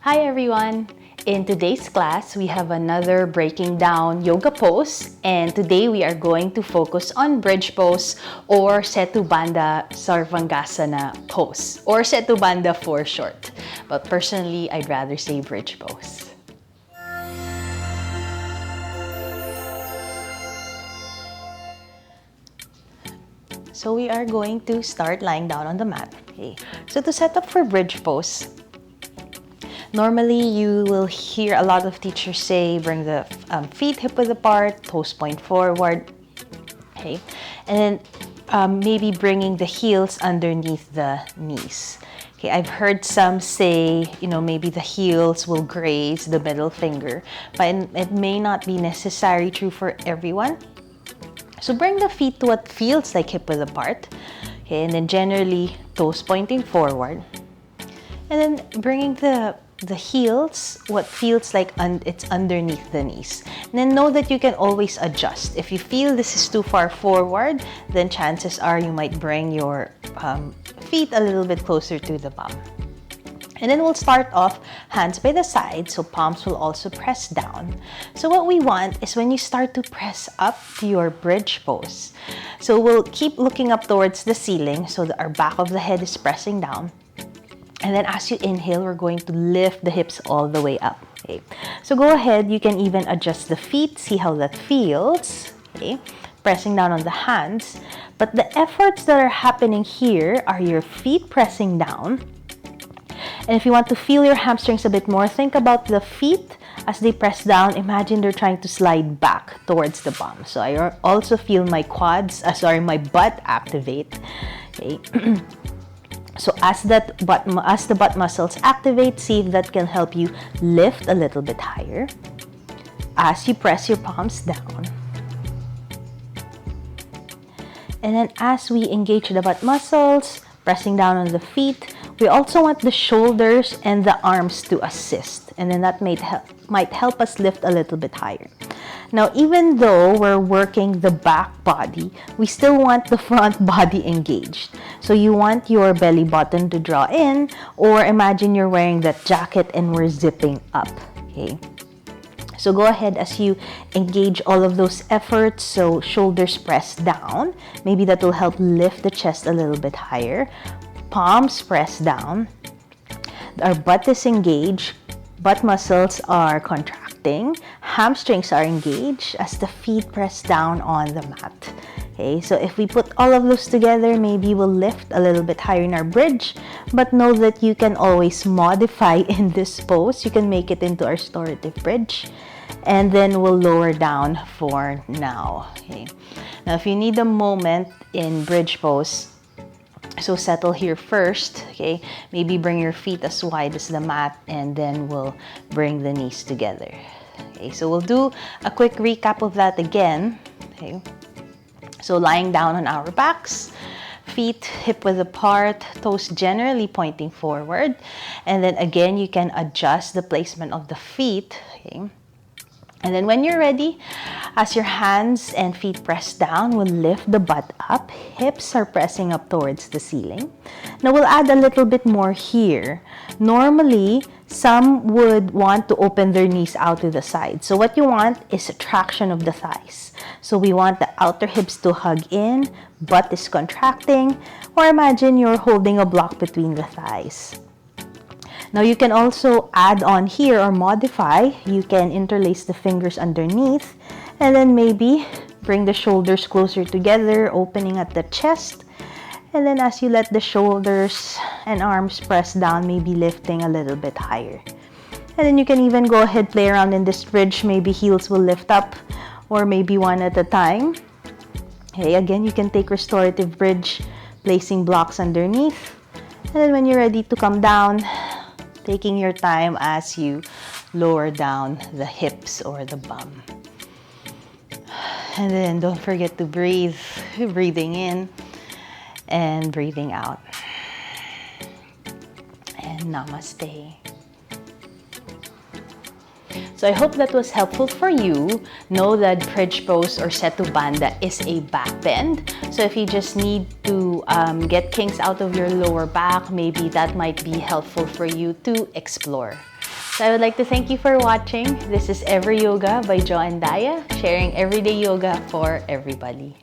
Hi everyone! In today's class, we have another breaking down yoga pose, and today we are going to focus on bridge pose or Setu Bandha Sarvangasana pose, or Setu Bandha for short. But personally, I'd rather say bridge pose. So we are going to start lying down on the mat. Okay. So to set up for bridge pose, normally you will hear a lot of teachers say bring the feet hip-width apart, toes point forward. Okay. And then maybe bringing the heels underneath the knees. Okay, I've heard some say, maybe the heels will graze the middle finger, but it may not be necessarily true for everyone. So bring the feet to what feels like hip-width apart. Okay, and then generally toes pointing forward. And then bringing the heels, what feels like it's underneath the knees. And then know that you can always adjust. If you feel this is too far forward, then chances are you might bring your feet a little bit closer to the bum. And then we'll start off hands by the side, so palms will also press down. So what we want is when you start to press up to your bridge pose. So we'll keep looking up towards the ceiling so that our back of the head is pressing down. And then as you inhale, we're going to lift the hips all the way up. Okay. So go ahead, you can even adjust the feet, see how that feels. Okay. Pressing down on the hands. But the efforts that are happening here are your feet pressing down. And if you want to feel your hamstrings a bit more, think about the feet as they press down. Imagine they're trying to slide back towards the bum. So I also feel my my butt activate. Okay. So as the butt muscles activate, see if that can help you lift a little bit higher as you press your palms down. And then as we engage the butt muscles, pressing down on the feet, we also want the shoulders and the arms to assist, and then that might help us lift a little bit higher. Now, even though we're working the back body, we still want the front body engaged. So you want your belly button to draw in, or imagine you're wearing that jacket and we're zipping up. Okay. So go ahead as you engage all of those efforts. So shoulders press down. Maybe that will help lift the chest a little bit higher. Palms press down. Our butt is engaged. Butt muscles are contracting. Hamstrings are engaged as the feet press down on the mat. Okay, so if we put all of those together, maybe we'll lift a little bit higher in our bridge. But know that you can always modify in this pose. You can make it into our restorative bridge. And then we'll lower down for now. Okay. Now, if you need a moment in bridge pose, so settle here first, okay? Maybe bring your feet as wide as the mat, and then we'll bring the knees together. Okay, so we'll do a quick recap of that again. Okay. So lying down on our backs, feet hip-width apart, toes generally pointing forward. And then again, you can adjust the placement of the feet. Okay. And then when you're ready, as your hands and feet press down, we'll lift the butt up. Hips are pressing up towards the ceiling. Now we'll add a little bit more here. Normally, some would want to open their knees out to the side. So what you want is a traction of the thighs. So we want the outer hips to hug in, butt is contracting, or imagine you're holding a block between the thighs. Now you can also add on here or modify. You can interlace the fingers underneath and then maybe bring the shoulders closer together, opening at the chest. And then as you let the shoulders and arms press down, maybe lifting a little bit higher. And then you can even go ahead, play around in this bridge. Maybe heels will lift up or maybe one at a time. Okay, again, you can take restorative bridge, placing blocks underneath. And then when you're ready to come down, taking your time as you lower down the hips or the bum. And then don't forget to breathe, breathing in and breathing out. And namaste. So I hope that was helpful for you. Know that bridge pose or Setu Bandha is a back bend. So if you just need to get kinks out of your lower back, maybe that might be helpful for you to explore. So I would like to thank you for watching. This is Every Yoga by Jo and Daya, sharing everyday yoga for everybody.